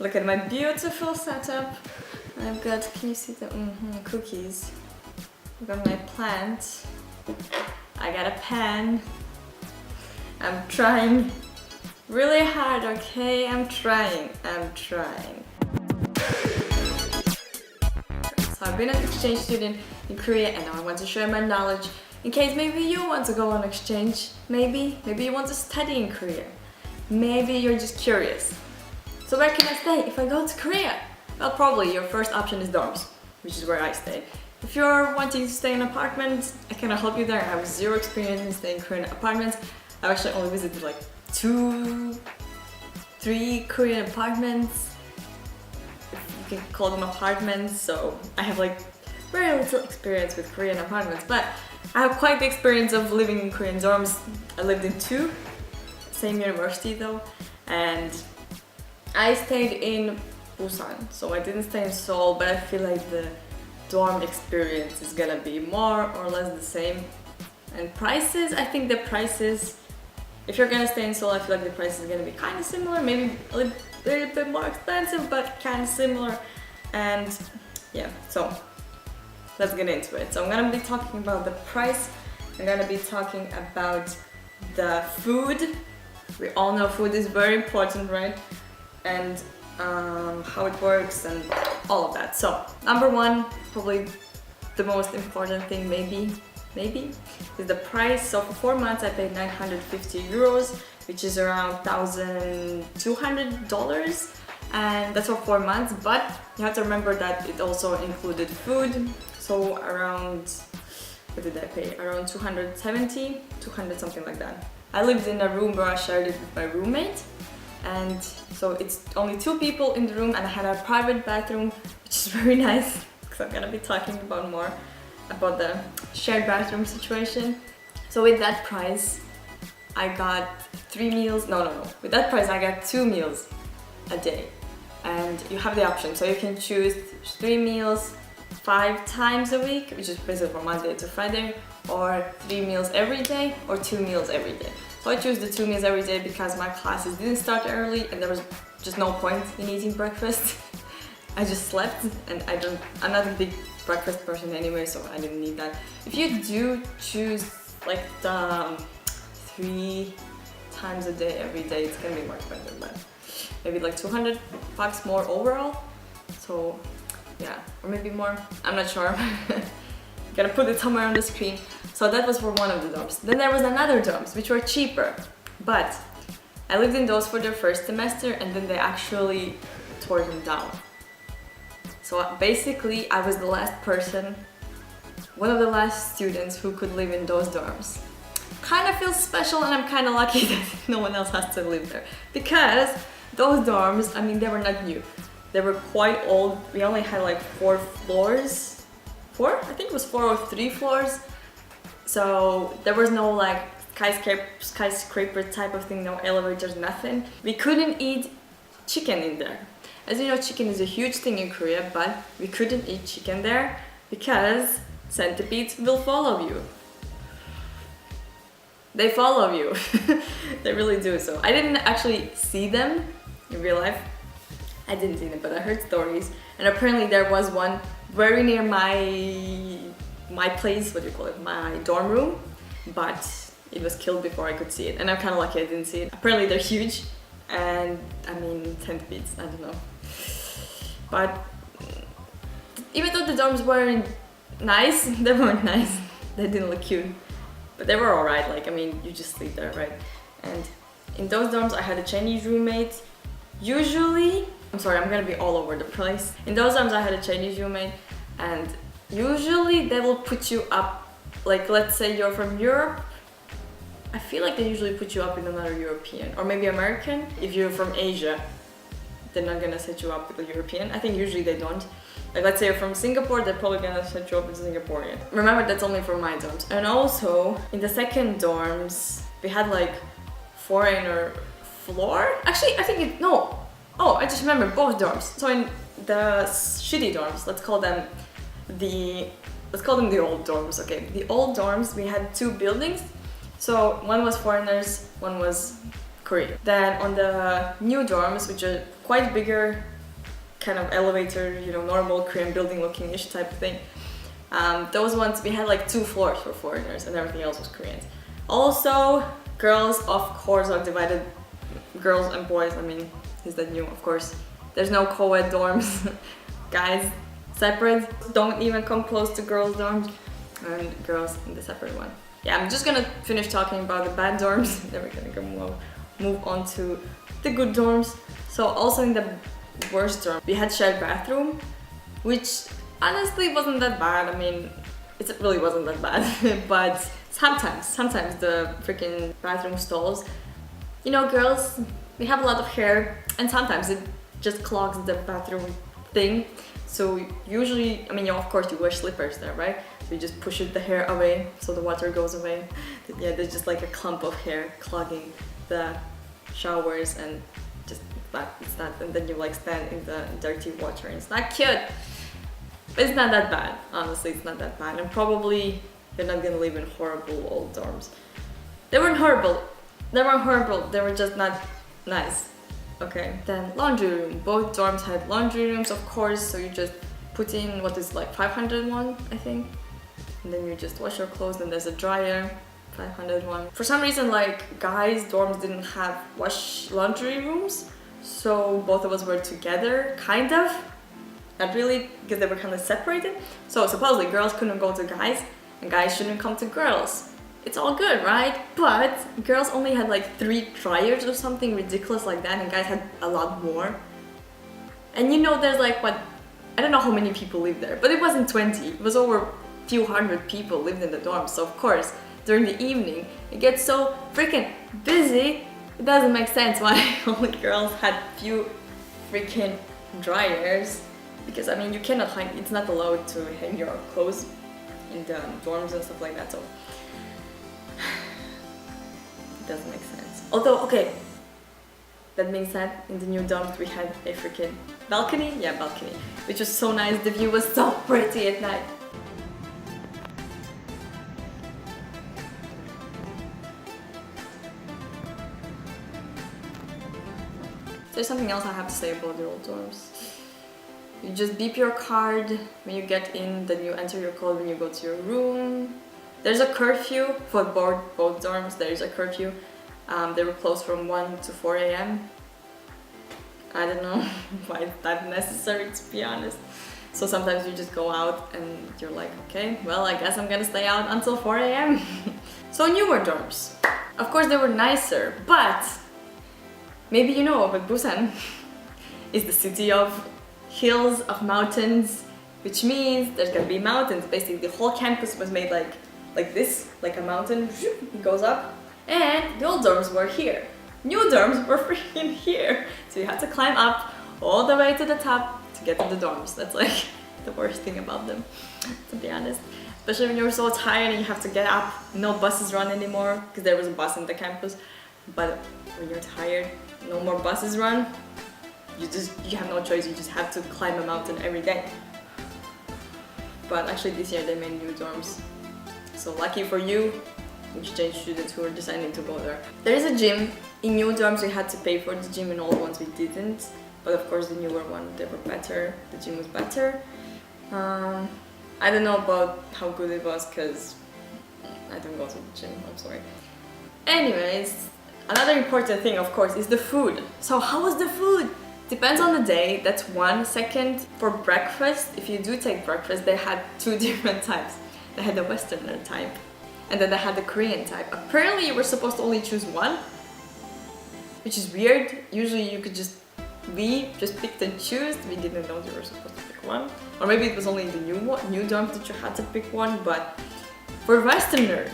Look at my beautiful setup. I've got, can you see the cookies? I've got my plant. I got a pen. I'm trying really hard, okay? I'm trying. So I've been an exchange student in Korea and now I want to share my knowledge in case maybe you want to go on exchange. Maybe you want to study in Korea. Maybe you're just curious. So where can I stay if I go to Korea? Well, probably your first option is dorms, which is where I stayed. If you're wanting to stay in apartments, I cannot help you there. I have zero experience in staying in Korean apartments. I've actually only visited like 2-3 Korean apartments. You can call them apartments, so I have like very little experience with Korean apartments, but I have quite the experience of living in Korean dorms. I lived in 2, same university though, and I stayed in Busan, so I didn't stay in Seoul, but I feel like the dorm experience is gonna be more or less the same. And prices, I think the prices, if you're gonna stay in Seoul, I feel like the price is gonna be kind of similar, maybe a little bit more expensive, but kind of similar. And yeah, so let's get into it. So I'm gonna be talking about the price, I'm gonna be talking about the food. We all know food is very important, right? And how it works and all of that. So number one, probably the most important thing maybe is the price. So for 4 months I paid 950 euros, which is around $1,200, and that's for 4 months, but you have to remember that it also included food. So around, what did I pay? Around 270, 200, something like that. I lived in a room where I shared it with my roommate, and so it's only 2 people in the room, and I had a private bathroom, which is very nice because I'm gonna be talking about more about the shared bathroom situation. So with that price I got 3 meals, no, with that price I got 2 meals a day, and you have the option, so you can choose 3 meals 5 times a week, which is basically from Monday to Friday, or 3 meals every day, or 2 meals every day. So I choose the 2 meals every day because my classes didn't start early and there was just no point in eating breakfast. I just slept, and I'm not a big breakfast person anyway, so I didn't need that. If you do choose like the 3 times a day every day, it's gonna be more expensive, but maybe like 200 bucks more overall. So yeah, or maybe more, I'm not sure. Gonna put it somewhere on the screen. So that was for one of the dorms. Then there was another dorms which were cheaper, but I lived in those for the first semester and then they actually tore them down. So basically I was the last person, one of the last students who could live in those dorms. Kind of feels special, and I'm kind of lucky that no one else has to live there, because those dorms, I mean, they were not new. They were quite old. We only had like 4 floors. 4? I think it was 4 or 3 floors. So there was no like skyscraper type of thing, no elevators, nothing. We couldn't eat chicken in there. As you know, chicken is a huge thing in Korea, but we couldn't eat chicken there because centipedes will follow you. They follow you. They really do. So I didn't actually see them in real life. I didn't see them, but I heard stories, and apparently there was one very near my place, what do you call it, my dorm room, but it was killed before I could see it, and I'm kind of lucky I didn't see it. Apparently they're huge, and I mean centipedes, I don't know. But even though the dorms weren't nice, they weren't nice, they didn't look cute, but they were alright. Like, I mean, you just sleep there, right? And in those dorms I had a Chinese roommate. Usually, I'm sorry, I'm gonna be all over the place. In those dorms I had a Chinese roommate, and usually they will put you up, like let's say you're from Europe, I feel like they usually put you up with another European, or maybe American. If you're from Asia, they're not gonna set you up with a European. I think usually they don't. Like, let's say you're from Singapore, they're probably gonna set you up with a Singaporean. Remember, that's only for my dorms. And also, in the second dorms, we had like foreigner floor. Actually, I think it, no. Oh, I just remember both dorms. So in the shitty dorms, let's call them the old dorms, okay? The old dorms, we had 2 buildings. So one was foreigners, one was Korea. Then on the new dorms, which are quite bigger, kind of elevator, you know, normal Korean building looking ish type of thing. Those ones, we had like 2 floors for foreigners and everything else was Koreans. Also, girls of course are divided, girls and boys. I mean, is that new? Of course. There's no co-ed dorms. Guys separate, don't even come close to girls dorms, and girls in the separate one. Yeah, I'm just gonna finish talking about the bad dorms, then we're gonna move on to the good dorms. So also in the worst dorm, we had shared bathroom, which honestly wasn't that bad. I mean, it really wasn't that bad, but sometimes the freaking bathroom stalls, you know, girls, we have a lot of hair, and sometimes it just clogs the bathroom thing. So usually, I mean, you know, of course you wear slippers there, right? So you just push the hair away so the water goes away. Yeah, there's just like a clump of hair clogging the showers, and just it's not, and then you like stand in the dirty water and it's not cute. But it's not that bad, honestly, it's not that bad. And probably you're not gonna live in horrible old dorms. They weren't horrible, they were just not nice. Okay, then laundry room. Both dorms had laundry rooms, of course, so you just put in what is like 501, I think. And then you just wash your clothes, and there's a dryer, 501. For some reason, like, guys' dorms didn't have laundry rooms, so both of us were together, kind of. Not really, because they were kind of separated. So supposedly girls couldn't go to guys, and guys shouldn't come to girls. It's all good, right? But girls only had like 3 dryers or something ridiculous like that, and guys had a lot more. And you know, there's like, what, I don't know how many people live there, but it wasn't 20. It was over a few hundred people lived in the dorms. So of course, during the evening, it gets so freaking busy. It doesn't make sense why only girls had few freaking dryers. Because I mean, you cannot hang, it's not allowed to hang your clothes in the dorms and stuff like that. So it doesn't make sense. Although, okay, that being said, in the new dorms we had a freaking balcony. Yeah, balcony, which was so nice. The view was so pretty at night. There's something else I have to say about the old dorms. You just beep your card when you get in, then you enter your code when you go to your room. There's a curfew for both dorms. There's a curfew. They were closed from 1 to 4 a.m. I don't know why it's that necessary, to be honest. So sometimes you just go out and you're like, okay, well, I guess I'm gonna stay out until 4 a.m. So newer dorms. Of course, they were nicer, but maybe you know, but Busan is the city of hills, of mountains, which means there's gonna be mountains. Basically, the whole campus was made like this, like a mountain. It goes up, and the old dorms were here. New dorms were freaking here, so you had to climb up all the way to the top to get to the dorms. That's like the worst thing about them, to be honest. Especially when you're so tired and you have to get up. No buses run anymore, because there was a bus in the campus. But when you're tired, no more buses run. You have no choice, you just have to climb a mountain every day. But actually this year they made new dorms. So lucky for you, exchange students who are deciding to go there. There is a gym. In new dorms we had to pay for the gym, in old ones we didn't. But of course the newer one, they were better. The gym was better. I don't know about how good it was, because I don't go to the gym, I'm sorry. Anyways, another important thing of course is the food. So how was the food? Depends on the day, that's one. Second, for breakfast, if you do take breakfast, they had 2 different types. They had the Westerner type, and then they had the Korean type. Apparently you were supposed to only choose one, which is weird. Usually you could just picked and choose. We didn't know you were supposed to pick one. Or maybe it was only the new dorm that you had to pick one, but for Westerner,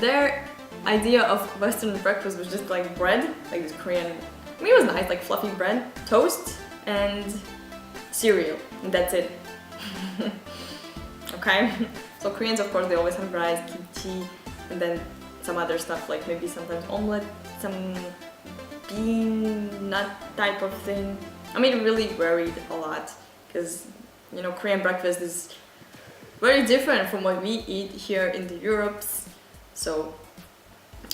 their idea of Western breakfast was just like bread, like this Korean, I mean, it was nice, like fluffy bread, toast, and cereal, and that's it. Okay? So Koreans, of course, they always have rice, kimchi, and then some other stuff, like maybe sometimes omelette, some bean nut type of thing. I mean, it really varied a lot, because, you know, Korean breakfast is very different from what we eat here in the Europes. So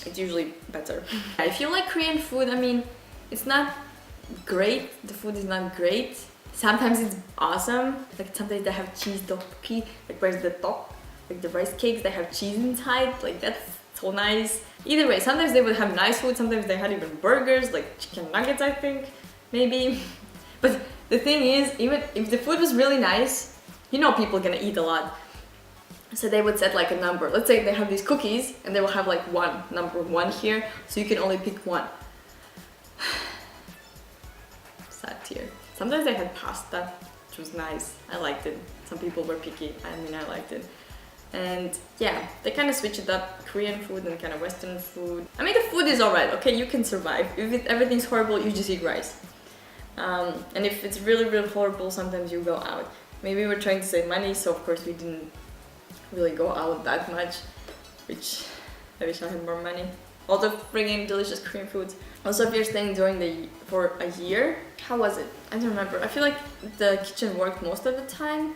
it's usually better. If you like Korean food, I mean, it's not great, the food is not great. Sometimes it's awesome, like sometimes they have cheese tteokbokki, like where's the top, like the rice cakes, they have cheese inside, like that's so nice. Either way, sometimes they would have nice food, sometimes they had even burgers, like chicken nuggets I think, maybe. But the thing is, even if the food was really nice, you know people are gonna eat a lot. So they would set like a number. Let's say they have these cookies and they will have like number one here, so you can only pick one. Sad tear. Sometimes they had pasta, which was nice. I liked it. Some people were picky. I mean, I liked it. And yeah, they kind of switch it up, Korean food and kind of Western food. I mean, the food is alright, okay, you can survive. If everything's horrible, you just eat rice. And if it's really, really horrible, sometimes you go out. Maybe we're trying to save money, so of course we didn't really go out that much, which I wish I had more money. All the friggin' delicious Korean foods. Also, if you're staying for a year, how was it? I don't remember. I feel like the kitchen worked most of the time,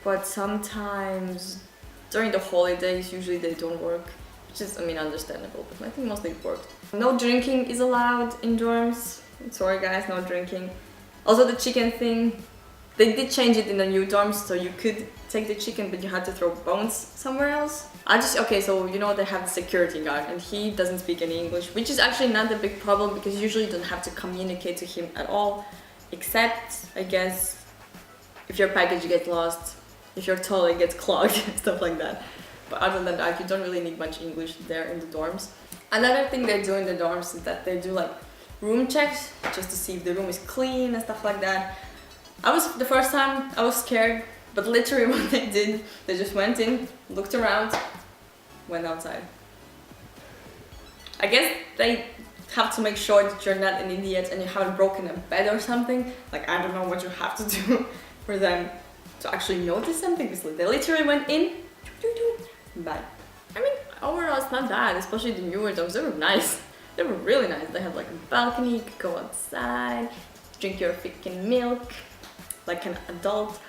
but sometimes during the holidays, usually they don't work, which is, I mean, understandable, but I think mostly it worked. No drinking is allowed in dorms. Sorry guys, no drinking. Also the chicken thing, they did change it in the new dorms, so you could take the chicken, but you had to throw bones somewhere else. Okay, so you know they have the security guard and he doesn't speak any English, which is actually not a big problem because usually you don't have to communicate to him at all, except, I guess, if your package gets lost, if your toilet gets clogged, stuff like that. But other than that, you don't really need much English there in the dorms. Another thing they do in the dorms is that they do like room checks, just to see if the room is clean and stuff like that. The first time, I was scared, but literally what they did, they just went in, looked around, went outside. I guess they have to make sure that you're not an idiot and you haven't broken a bed or something. Like, I don't know what you have to do for them to actually notice something, because they literally went in, bye. I mean, overall it's not bad, especially the newer dorms, they were nice. They were really nice. They had like a balcony, you could go outside, drink your freaking milk, like an adult.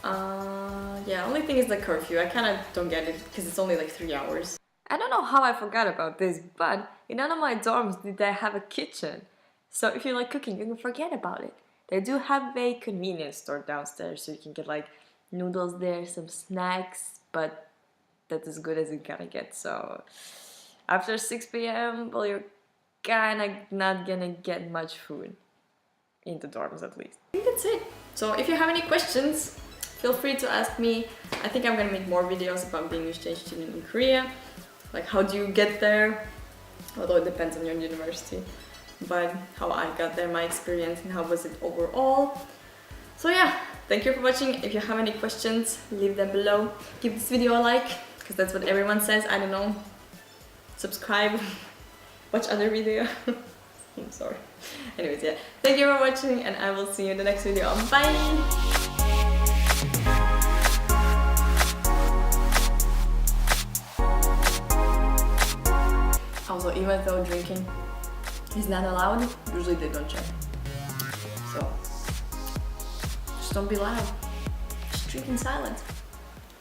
Yeah, only thing is the curfew. I kind of don't get it because it's only like 3 hours. I don't know how I forgot about this, but in none of my dorms did they have a kitchen. So if you like cooking, you can forget about it. They do have a convenience store downstairs, so you can get like noodles there, some snacks, but that's as good as you're gonna get. So after 6 p.m, well, you're kinda not gonna get much food in the dorms, at least. I think that's it. So if you have any questions, feel free to ask me. I think I'm gonna make more videos about being an exchange student in Korea. Like, how do you get there? Although it depends on your university. But how I got there, my experience, and how was it overall. So yeah, thank you for watching. If you have any questions, leave them below. Give this video a like, because that's what everyone says. I don't know. Subscribe. Watch other video. I'm sorry. Anyways, yeah. Thank you for watching, and I will see you in the next video. Bye! Also, even though drinking is not allowed, usually they don't check. So, just don't be loud. Just drink in silence.